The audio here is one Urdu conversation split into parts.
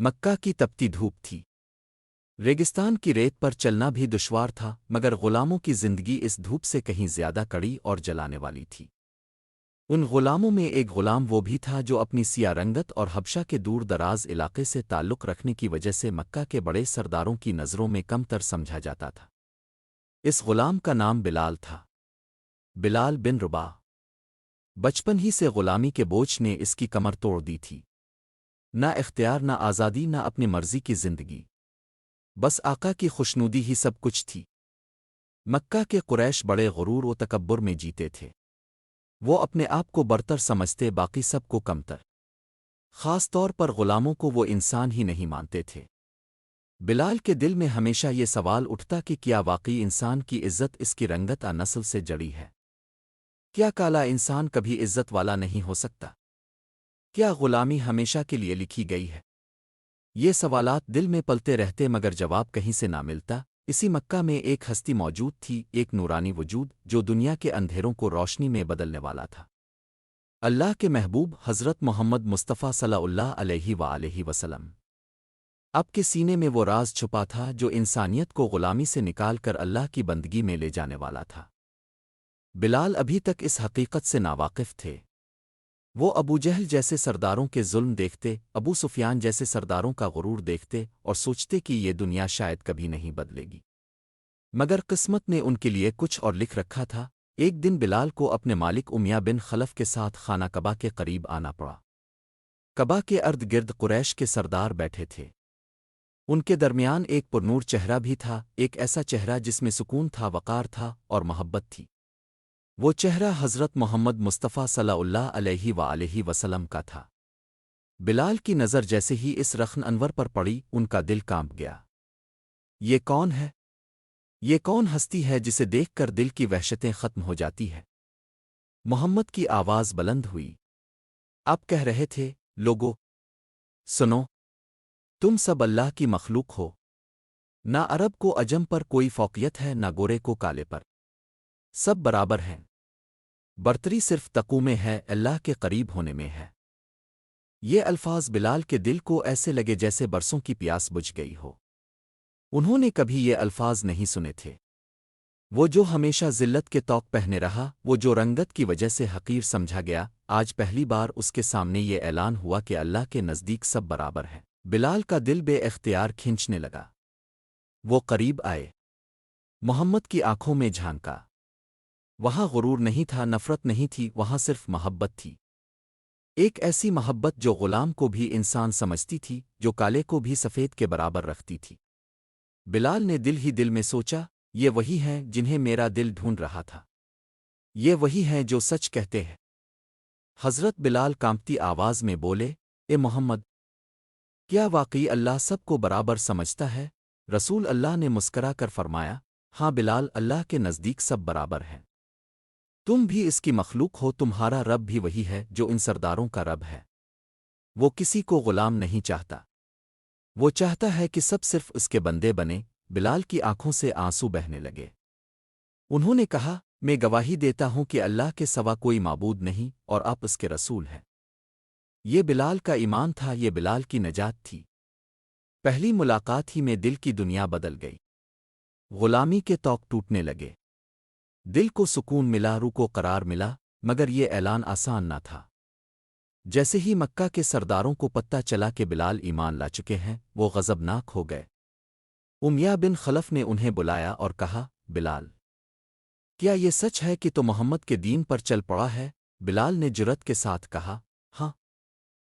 مکہ کی تپتی دھوپ تھی۔ ریگستان کی ریت پر چلنا بھی دشوار تھا، مگر غلاموں کی زندگی اس دھوپ سے کہیں زیادہ کڑی اور جلانے والی تھی۔ ان غلاموں میں ایک غلام وہ بھی تھا جو اپنی سیاہ رنگت اور حبشہ کے دور دراز علاقے سے تعلق رکھنے کی وجہ سے مکہ کے بڑے سرداروں کی نظروں میں کم تر سمجھا جاتا تھا۔ اس غلام کا نام بلال تھا، بلال بن رباح۔ بچپن ہی سے غلامی کے بوجھ نے اس کی کمر توڑ دی تھی۔ نہ اختیار، نہ آزادی، نہ اپنی مرضی کی زندگی، بس آقا کی خوشنودی ہی سب کچھ تھی۔ مکہ کے قریش بڑے غرور و تکبر میں جیتے تھے۔ وہ اپنے آپ کو برتر سمجھتے، باقی سب کو کمتر۔ خاص طور پر غلاموں کو وہ انسان ہی نہیں مانتے تھے۔ بلال کے دل میں ہمیشہ یہ سوال اٹھتا کہ کیا واقعی انسان کی عزت اس کی رنگت نسل سے جڑی ہے؟ کیا کالا انسان کبھی عزت والا نہیں ہو سکتا؟ کیا غلامی ہمیشہ کے لیے لکھی گئی ہے؟ یہ سوالات دل میں پلتے رہتے، مگر جواب کہیں سے نہ ملتا۔ اسی مکہ میں ایک ہستی موجود تھی، ایک نورانی وجود جو دنیا کے اندھیروں کو روشنی میں بدلنے والا تھا۔ اللہ کے محبوب حضرت محمد مصطفیٰ صلی اللہ علیہ وآلہ وسلم۔ اب کے سینے میں وہ راز چھپا تھا جو انسانیت کو غلامی سے نکال کر اللہ کی بندگی میں لے جانے والا تھا۔ بلال ابھی تک اس حقیقت سے ناواقف تھے۔ وہ ابو جہل جیسے سرداروں کے ظلم دیکھتے، ابو سفیان جیسے سرداروں کا غرور دیکھتے اور سوچتے کہ یہ دنیا شاید کبھی نہیں بدلے گی۔ مگر قسمت نے ان کے لیے کچھ اور لکھ رکھا تھا۔ ایک دن بلال کو اپنے مالک امیہ بن خلف کے ساتھ خانہ کعبہ کے قریب آنا پڑا۔ کعبہ کے ارد گرد قریش کے سردار بیٹھے تھے۔ ان کے درمیان ایک پرنور چہرہ بھی تھا، ایک ایسا چہرہ جس میں سکون تھا، وقار تھا اور محبت تھی۔ وہ چہرہ حضرت محمد مصطفیٰ صلی اللہ علیہ وآلہ وسلم کا تھا۔ بلال کی نظر جیسے ہی اس رخن انور پر پڑی، ان کا دل کانپ گیا۔ یہ کون ہے؟ یہ کون ہستی ہے جسے دیکھ کر دل کی وحشتیں ختم ہو جاتی ہے؟ محمد کی آواز بلند ہوئی۔ آپ کہہ رہے تھے، لوگو سنو، تم سب اللہ کی مخلوق ہو۔ نہ عرب کو عجم پر کوئی فوقیت ہے، نہ گورے کو کالے پر، سب برابر ہیں۔ برتری صرف تقوی میں ہے، اللہ کے قریب ہونے میں ہے۔ یہ الفاظ بلال کے دل کو ایسے لگے جیسے برسوں کی پیاس بجھ گئی ہو۔ انہوں نے کبھی یہ الفاظ نہیں سنے تھے۔ وہ جو ہمیشہ ذلت کے طوق پہنے رہا، وہ جو رنگت کی وجہ سے حقیر سمجھا گیا، آج پہلی بار اس کے سامنے یہ اعلان ہوا کہ اللہ کے نزدیک سب برابر ہے۔ بلال کا دل بے اختیار کھنچنے لگا۔ وہ قریب آئے، محمد کی آنکھوں میں جھانکا۔ وہاں غرور نہیں تھا، نفرت نہیں تھی، وہاں صرف محبت تھی۔ ایک ایسی محبت جو غلام کو بھی انسان سمجھتی تھی، جو کالے کو بھی سفید کے برابر رکھتی تھی۔ بلال نے دل ہی دل میں سوچا، یہ وہی ہیں جنہیں میرا دل ڈھونڈ رہا تھا۔ یہ وہی ہیں جو سچ کہتے ہیں۔ حضرت بلال کانپتی آواز میں بولے، اے محمد، کیا واقعی اللہ سب کو برابر سمجھتا ہے؟ رسول اللہ نے مسکرا کر فرمایا، ہاں بلال، اللہ کے نزدیک سب برابر ہیں۔ تم بھی اس کی مخلوق ہو، تمہارا رب بھی وہی ہے جو ان سرداروں کا رب ہے۔ وہ کسی کو غلام نہیں چاہتا، وہ چاہتا ہے کہ سب صرف اس کے بندے بنے۔ بلال کی آنکھوں سے آنسو بہنے لگے۔ انہوں نے کہا، میں گواہی دیتا ہوں کہ اللہ کے سوا کوئی معبود نہیں اور آپ اس کے رسول ہیں۔ یہ بلال کا ایمان تھا، یہ بلال کی نجات تھی۔ پہلی ملاقات ہی میں دل کی دنیا بدل گئی۔ غلامی کے طوق ٹوٹنے لگے، دل کو سکون ملا، روح کو قرار ملا۔ مگر یہ اعلان آسان نہ تھا۔ جیسے ہی مکہ کے سرداروں کو پتہ چلا کہ بلال ایمان لا چکے ہیں، وہ غضبناک ہو گئے۔ امیہ بن خلف نے انہیں بلایا اور کہا، بلال، کیا یہ سچ ہے کہ تو محمد کے دین پر چل پڑا ہے؟ بلال نے جرأت کے ساتھ کہا، ہاں،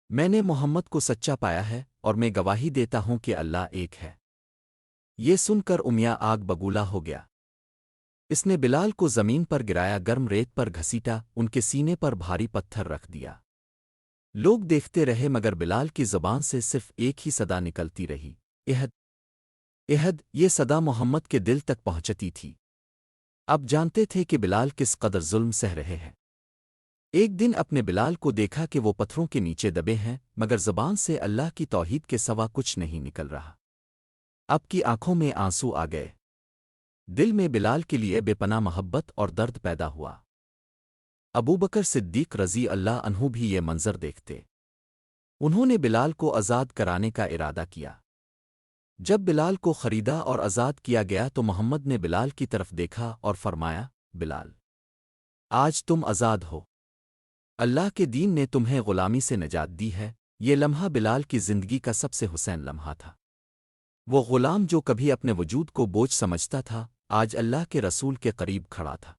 میں نے محمد کو سچا پایا ہے اور میں گواہی دیتا ہوں کہ اللہ ایک ہے۔ یہ سن کر امیہ آگ بگولا ہو گیا۔ اس نے بلال کو زمین پر گرایا، گرم ریت پر گھسیٹا، ان کے سینے پر بھاری پتھر رکھ دیا۔ لوگ دیکھتے رہے، مگر بلال کی زبان سے صرف ایک ہی صدا نکلتی رہی، احد، احد۔ یہ صدا محمد کے دل تک پہنچتی تھی۔ اب جانتے تھے کہ بلال کس قدر ظلم سہ رہے ہیں۔ ایک دن اپنے بلال کو دیکھا کہ وہ پتھروں کے نیچے دبے ہیں، مگر زبان سے اللہ کی توحید کے سوا کچھ نہیں نکل رہا۔ اب کی آنکھوں میں آنسو آ گئے۔ دل میں بلال کے لیے بے پناہ محبت اور درد پیدا ہوا۔ ابوبکر صدیق رضی اللہ عنہ بھی یہ منظر دیکھتے انہوں نے بلال کو آزاد کرانے کا ارادہ کیا۔ جب بلال کو خریدا اور آزاد کیا گیا تو محمد نے بلال کی طرف دیکھا اور فرمایا، بلال، آج تم آزاد ہو۔ اللہ کے دین نے تمہیں غلامی سے نجات دی ہے۔ یہ لمحہ بلال کی زندگی کا سب سے حسین لمحہ تھا۔ وہ غلام جو کبھی اپنے وجود کو بوجھ سمجھتا تھا، آج اللہ کے رسول کے قریب کھڑا تھا۔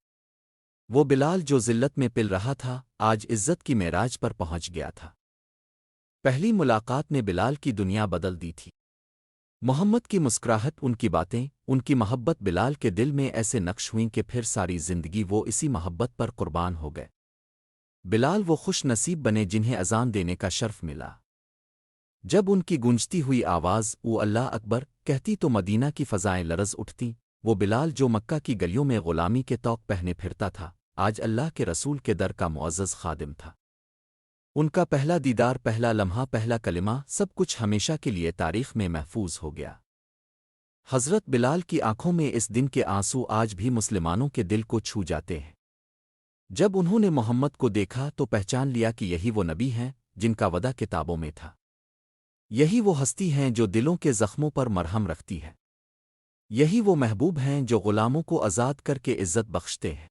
وہ بلال جو ذلت میں پل رہا تھا، آج عزت کی معراج پر پہنچ گیا تھا۔ پہلی ملاقات نے بلال کی دنیا بدل دی تھی۔ محمد کی مسکراہٹ، ان کی باتیں، ان کی محبت بلال کے دل میں ایسے نقش ہوئیں کہ پھر ساری زندگی وہ اسی محبت پر قربان ہو گئے۔ بلال وہ خوش نصیب بنے جنہیں اذان دینے کا شرف ملا۔ جب ان کی گونجتی ہوئی آواز او اللہ اکبر کہتی تو مدینہ کی فضائیں لرز اٹھتیں۔ وہ بلال جو مکہ کی گلیوں میں غلامی کے طوق پہنے پھرتا تھا، آج اللہ کے رسول کے در کا معزز خادم تھا۔ ان کا پہلا دیدار، پہلا لمحہ، پہلا کلمہ، سب کچھ ہمیشہ کے لیے تاریخ میں محفوظ ہو گیا۔ حضرت بلال کی آنکھوں میں اس دن کے آنسو آج بھی مسلمانوں کے دل کو چھو جاتے ہیں۔ جب انہوں نے محمد کو دیکھا تو پہچان لیا کہ یہی وہ نبی ہیں جن کا وعدہ کتابوں میں تھا۔ یہی وہ ہستی ہیں جو دلوں کے زخموں پر مرہم رکھتی ہے۔ یہی وہ محبوب ہیں جو غلاموں کو آزاد کر کے عزت بخشتے ہیں۔